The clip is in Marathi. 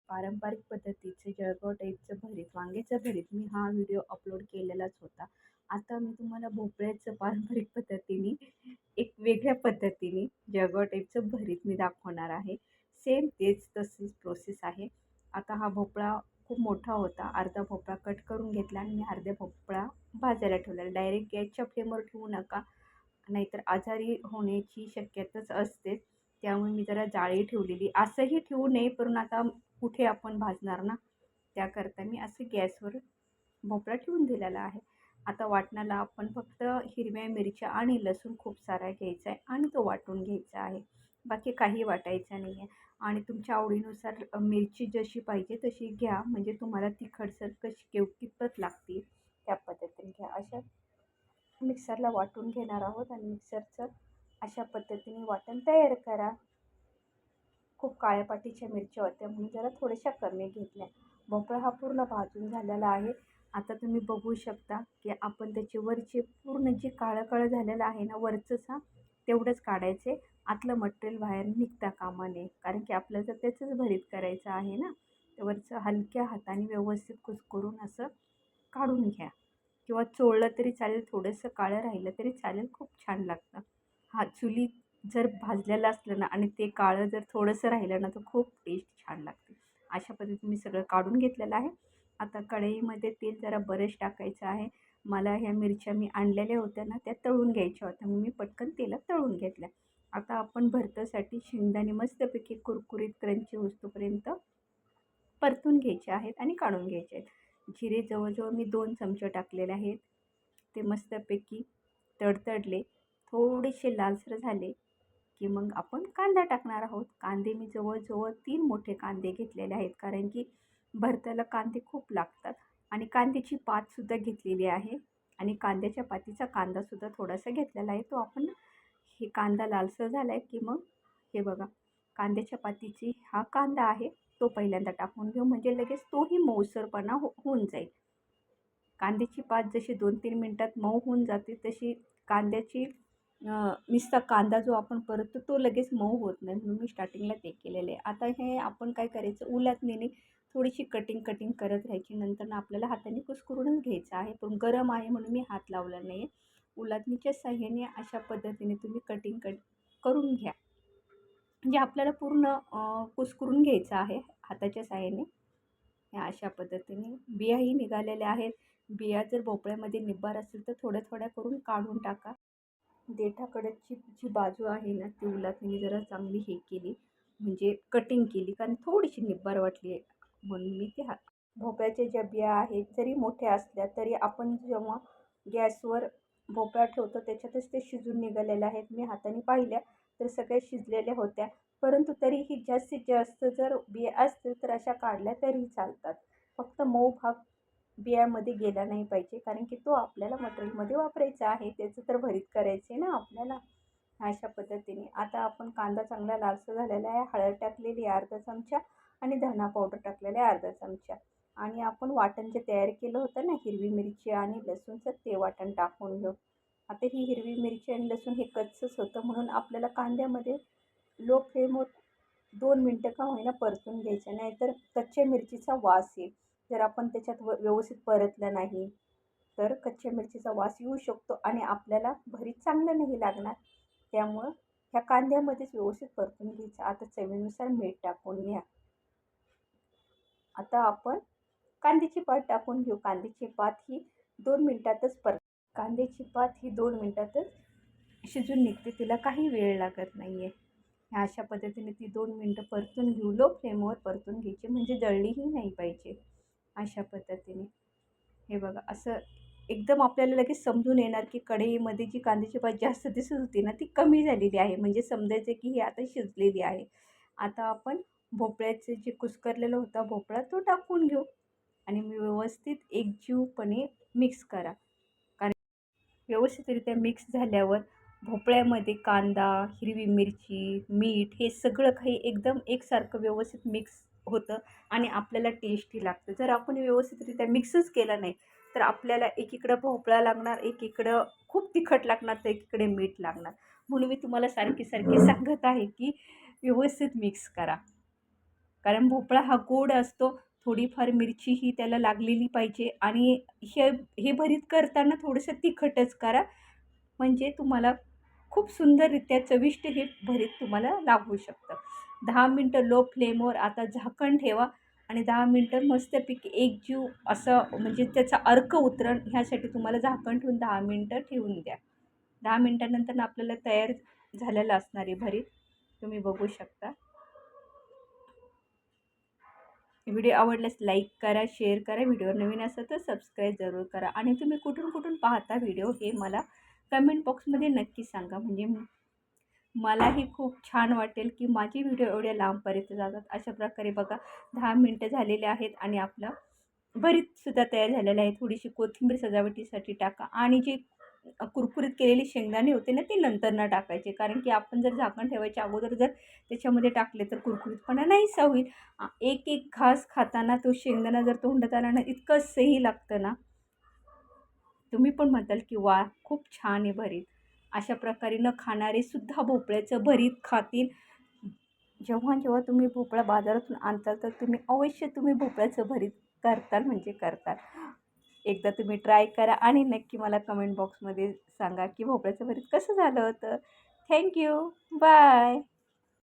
पारंपरिक पद्धतीचे जळगाव टाईपचं भरीत, वांग्याचं भरीत मी हा व्हिडिओ अपलोड केलेलाच होता. आता मी तुम्हाला भोपळ्याचं पारंपरिक पद्धतीने एक वेगळ्या पद्धतीने जळगाव टाईपचं भरीत मी दाखवणार आहे. सेम तेच तशीच प्रोसेस आहे. आता हा भोपळा खूप मोठा होता. अर्धा भोपळा कट करून घेतला आणि मी अर्धा भोपळा भाजायला ठेवला. डायरेक्ट गॅसच्या फ्लेमवर ठेवू नका, नाहीतर आजारी होण्याची शक्यताच असते. त्यामुळे मी जरा जाळी ठेवलेली. असंही ठेवू नये, पण आता कुठे आपण भाजणार ना, त्याकरता मी असं गॅसवर भोपळा ठेवून दिलेला आहे. आता वाटणाला आपण फक्त हिरव्या मिरच्या आणि लसूण खूप सारा घ्यायचा आहे आणि तो वाटून घ्यायचा आहे. बाकी काही वाटायचं नाही आहे. आणि तुमच्या आवडीनुसार मिरची जशी पाहिजे तशी घ्या, म्हणजे तुम्हाला तिखटसर कशी कितपत लागते त्या पद्धतीने घ्या. अशा मिक्सरला वाटून घेणार आहोत आणि मिक्सरचं अशा पद्धतीने वाटण तयार करा. खूप काळ्या पातीच्या मिरच्या होत्या म्हणून जरा थोड्याशा कमी घेतल्या. भोपळा हा पूर्ण भाजून झालेला आहे. आता तुम्ही बघू शकता की आपण त्याचे वरचे पूर्ण जे काळं झालेलं आहे ना, वरचंच तेवढंच काढायचे. आतलं मटेरियल बाहेर निघता कामा नये, कारण की आपल्याला तर त्याचंच भरीत करायचं आहे ना. ते वरचं हलक्या हाताने व्यवस्थित कुस्करून असं काढून घ्या, किंवा चोळलं तरी चालेल, थोडंसं काळं राहिलं तरी चालेल, खूप छान लागतं. चुली जर भाजलेलं असलं ना आणि ते काळं जर थोडंसं राहिलं ना, तर खूप टेस्ट छान लागते. अशा पद्धतीने मी सगळं काढून घेतलेलं आहे. आता कढईमध्ये तेल जरा बरंच टाकायचं आहे. मला ह्या मिरच्या मी आणलेल्या होत्या ना, त्या तळून घ्यायच्या होत्या, मग मी पटकन तेलात तळून घेतल्या. आता आपण भरतासाठी शेंगदाणे मस्तपैकी कुरकुरीत क्रंची होईपर्यंत परतून घ्यायचे आहेत आणि काढून घ्यायचे आहेत. जिरे जवळजवळ मी 2 चमचे टाकलेले आहेत. ते मस्तपैकी तडतडले, थोडेसे लालसर झाले की मग आपण कांदा टाकणार आहोत. कांदे मी जवळजवळ 3 मोठे कांदे घेतलेले आहेत, कारण की भरताला कांदे खूप लागतात. आणि कांद्याची पातसुद्धा घेतलेली आहे आणि कांद्याच्या पातीचा कांदासुद्धा थोडासा घेतलेला आहे. तो आपण हे कांदा लालसर झाला आहे की मग हे बघा, कांद्याच्या पातीची हा कांदा आहे तो पहिल्यांदा टाकून घेऊ, म्हणजे लगेच तोही मऊसरपणा होऊन जाईल. कांद्याची पात जशी 2-3 मिनटात मऊ होऊन जाते, तशी कांद्याची नुसता कांदा जो आपण परततो तो लगेच मऊ होत नाही, म्हणून मी स्टार्टिंगला ते केलेलं आहे. आता हे आपण काय करायचं, उलथणीने थोडीशी कटिंग करत राहायची. नंतर आपल्याला हाताने कुस्करूनच घ्यायचं आहे, पण गरम आहे म्हणून मी हात लावला नाही आहे. उलथणीच्या साहाय्याने अशा पद्धतीने तुम्ही कटिंग करून घ्या, म्हणजे आपल्याला पूर्ण कुस्करून घ्यायचं आहे हाताच्या साहाय्याने. ह्या अशा पद्धतीने बियाही निघालेल्या आहेत. बिया जर भोपळ्यामध्ये निब्बार असेल तर थोड्या थोड्या करून काढून टाका. देठाकडची जी बाजू आहे ना, ती उलथणीने जरा चांगली हे केली, म्हणजे कटिंग केली, कारण थोडीशी निब्बार वाटली आहे म्हणून मी ते भोपळ्याच्या ज्या बिया आहेत जरी मोठ्या असल्या तरी आपण जेव्हा गॅसवर भोपळा ठेवतो त्याच्यातच ते शिजून निघालेले आहेत. मी हाताने पाहिल्या तर सगळ्या शिजलेल्या होत्या, परंतु तरीही जास्तीत जास्त जर बिया असतील तर अशा काढल्या तरीही चालतात. फक्त मऊ भाग बियामध्ये गेला नाही पाहिजे, कारण की तो आपल्याला मटेरियलमध्ये वापरायचा आहे, त्याचं तर भरीत करायचे ना आपल्याला. अशा पद्धतीने आता आपण कांदा चांगला लालसर झालेला आहे. हळद टाकलेली अर्धा चमचा आणि धना पावडर टाकलेला आहे अर्धा चमचा. आणि आपण वाटण जे तयार केलं होतं ना, हिरवी मिरची आणि लसूणचं, ते वाटण टाकून घेऊ. आता ही हिरवी मिरची आणि लसूण हे कच्चंच होतं, म्हणून आपल्याला कांद्यामध्ये लो फ्लेमवर 2 मिनटं का होईना परतून घ्यायचं, नाहीतर कच्च्या मिरचीचा वास येईल. जर आपण त्याच्यात व्यवस्थित परतलं नाही तर कच्च्या मिरचीचा वास येऊ शकतो आणि आपल्याला भरीत चांगलं नाही लागणार. त्यामुळं ह्या कांद्यामध्येच व्यवस्थित परतून घ्यायचं. आता चवीनुसार मीठ टाकून घ्या. आता आपण कांद्याची पात टाकून घेऊ. कांद्याची पात ही 2 मिनटातच कांद्याची पात ही 2 मिनटातच शिजून निघते, तिला काही वेळ लागत नाही आहे. ह्या अशा पद्धतीने ती 2 मिनटं परतून घेऊ. लो फ्लेमवर परतून घ्यायची, म्हणजे जळलीही नाही पाहिजे. अशा पद्धतीने हे बघा, असं एकदम आपल्याला लगेच समजून येणार की कढईमध्ये जी कांद्याची पात जास्त दिसत होती ना, ती कमी झालेली आहे, म्हणजे समजायचं की ही आता शिजलेली आहे. आता आपण भोपळ्याचे जे कुस्करलेलं होता भोपळा तो टाकून घेऊ आणि व्यवस्थित एकजीवपणे मिक्स करा. कारण व्यवस्थितरित्या मिक्स झाल्यावर भोपळ्यामध्ये कांदा, हिरवी मिरची, मीठ हे सगळं काही एकदम एकसारखं व्यवस्थित मिक्स होतं आणि आपल्याला टेस्टी लागतं. जर आपण व्यवस्थितरित्या मिक्सच केलं नाही तर आपल्याला एकीकडं भोपळा लागणार, एकीकडं खूप तिखट लागणार, तर एकीकडे मीठ लागणार. म्हणून मी तुम्हाला सारखी सांगत आहे की व्यवस्थित मिक्स करा. कारण भोपळा हा गोड असतो, थोडीफार मिरची ही त्याला लागलेली पाहिजे आणि हे हे भरीत करताना थोडंसं तिखटच करा, म्हणजे तुम्हाला खूप सुंदररित्या चविष्ट हे भरीत तुम्हाला लागू शकतं. 10 मिनटं लो फ्लेमवर आता झाकण ठेवा आणि 10 मिनटं मस्तपैकी एकजीव असं म्हणजे त्याचा अर्क उतरण ह्यासाठी तुम्हाला झाकण ठेवून 10 मिनटं ठेवून द्या. 10 मिनटानंतर आपल्याला तयार झालेलं असणार आहे भरीत. तुम्ही बघू शकता. व्हिडिओ आवडल्यास लाईक करा, शेअर करा. व्हिडिओ नवीन असेल तर सबस्क्राईब जरूर करा आणि तुम्ही कुठून कुठून पाहता व्हिडिओ हे मला कमेंट बॉक्समध्ये नक्की सांगा. म्हणजे मलाही खूप छान वाटेल की माझे व्हिडिओ एवढ्या लांबपर्यंत जातात. अशा प्रकारे बघा 10 मिनटं झालेले आहेत आणि आपलं भरीतसुद्धा तयार झालेलं आहे. थोडीशी कोथिंबीर सजावटीसाठी टाका आणि जे कुरकुरीत केलेले शेंगदाणे होते ना, ते नंतर न टाकायचे. कारण की आपण जर झाकण ठेवायच्या अगोदर जर त्याच्यामध्ये टाकले तर कुरकुरीतपणा नाहीसा होईल. एक एक घास खाताना तो शेंगदाणा जर तोंडात आला ना, इतकं सही लागतं ना, तुम्ही पण म्हणताल की वाह! खूप छान आहे भरीत. अशा प्रकारे न खाणारे सुद्धा भोपळ्याचं भरीत खातील. जेव्हा जेव्हा तुम्ही भोपळा बाजारातून आणताल तर तुम्ही भोपळ्याचं भरीत करताल म्हणजे करताल. एकदा तुम्ही ट्राय करा आणि नक्की मला कमेंट बॉक्समध्ये सांगा की भोपळ्याचं भरीत कसं झालं होतं. Thank you. बाय.